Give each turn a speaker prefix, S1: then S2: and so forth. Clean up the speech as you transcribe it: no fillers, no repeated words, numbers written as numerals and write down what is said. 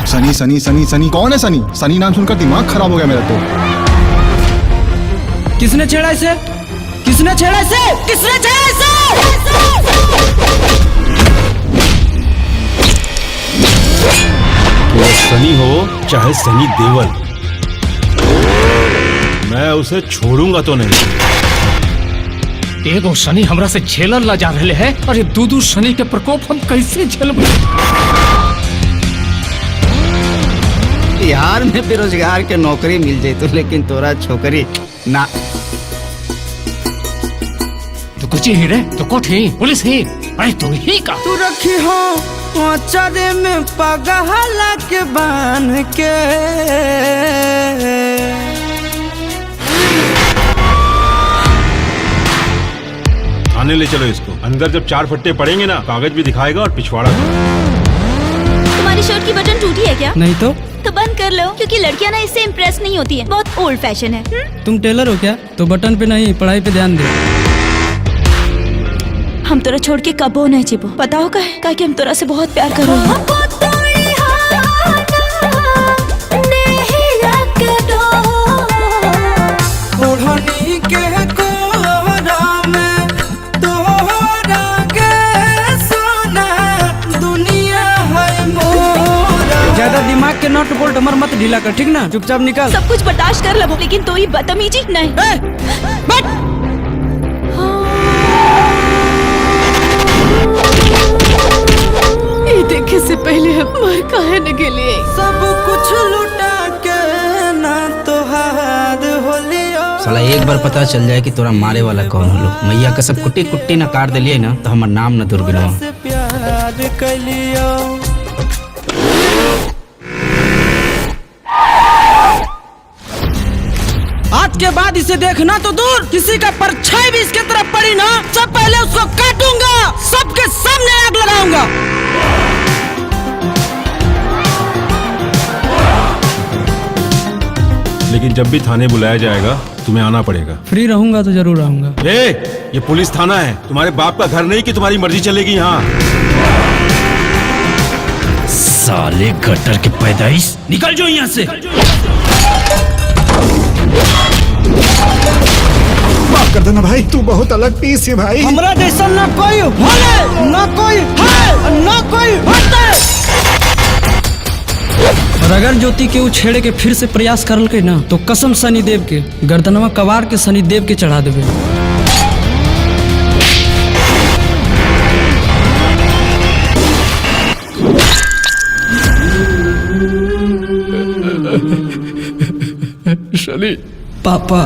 S1: सनी सनी सनी सनी कौन है सनी? सनी नाम सुनकर दिमाग खराब हो गया मेरा तो।
S2: किसने छेड़ा इसे? किसने छेड़ा इसे? किसने छेड़ा इसे?
S3: वो सनी हो चाहे सनी देवल, मैं उसे छोड़ूंगा तो नहीं।
S4: एगो शनि हमरा से झेलल ला जा रहे हैं और ये दू शनि के प्रकोप हम कैसे झेलबे?
S5: बिहार में बेरोजगार के नौकरी मिल जाए तो, लेकिन तोरा छोकरी ना।
S4: तो कुछ ही रे, तो कोठ ही पुलिस ही, अरे तू ही का
S2: तू रखी हो चरे में पगहला के बांध के।
S3: थाने ले चलो इसको। अंदर जब 4 फट्टे पड़ेंगे ना, कागज भी दिखाएगा और पिछवाड़ा।
S6: तुम्हारी शर्ट की बटन टूटी है क्या?
S2: नहीं तो
S6: बंद कर लो, क्योंकि लड़कियां ना इससे इम्प्रेस नहीं होती है, बहुत ओल्ड फैशन है।
S2: तुम टेलर हो क्या? तो बटन पे नहीं, पढ़ाई पे ध्यान दे।
S6: हम तोरा छोड़ के कबो नहीं जीबो, पता हो का कि हम तोरा से बहुत प्यार करो।
S2: ज्यादा दिमाग के नट बोल्ट हमर मत ढीला कर, ठीक ना? चुपचाप निकल।
S6: सब कुछ बर्दाश्त कर लो, लेकिन तो ही बदतमीजी नहीं। ये देखे से पहले हम मर काहे न गेलिए।
S2: सब कुछ लुटा के ना तो हाथ होलियो।
S5: साला एक बार पता चल जाए कि तोरा मारे वाला कौन होलो, मैया का सब कुट्टी कुट्टी ना काट दिलिए ना, तो हमार नाम न दुर्बिनवा।
S2: से प्यार कलियो। आज के बाद इसे देखना तो दूर, किसी का परछाई भी इसके तरफ पड़ी ना, सब पहले उसको काटूंगा, सबके सामने आग लगाऊंगा।
S3: लेकिन जब भी थाने बुलाया जाएगा तुम्हें आना पड़ेगा।
S2: फ्री रहूंगा तो जरूर आऊंगा।
S3: ये पुलिस थाना है, तुम्हारे बाप का घर नहीं कि तुम्हारी मर्जी चलेगी यहाँ।
S5: साले गटर के पैदाइश, निकल जाओ यहाँ से।
S1: माफ कर देना भाई, तू बहुत अलग पीस है भाई।
S2: हमरा जैसा ना कोई होले, ना कोई है, ना कोई होते। और अगर ज्योति के उ छेड़े के फिर से प्रयास करल के ना, तो कसम शनिदेव के गर्दनवा कबार के शनिदेव के चढ़ा देवे।
S4: शनि
S2: पापा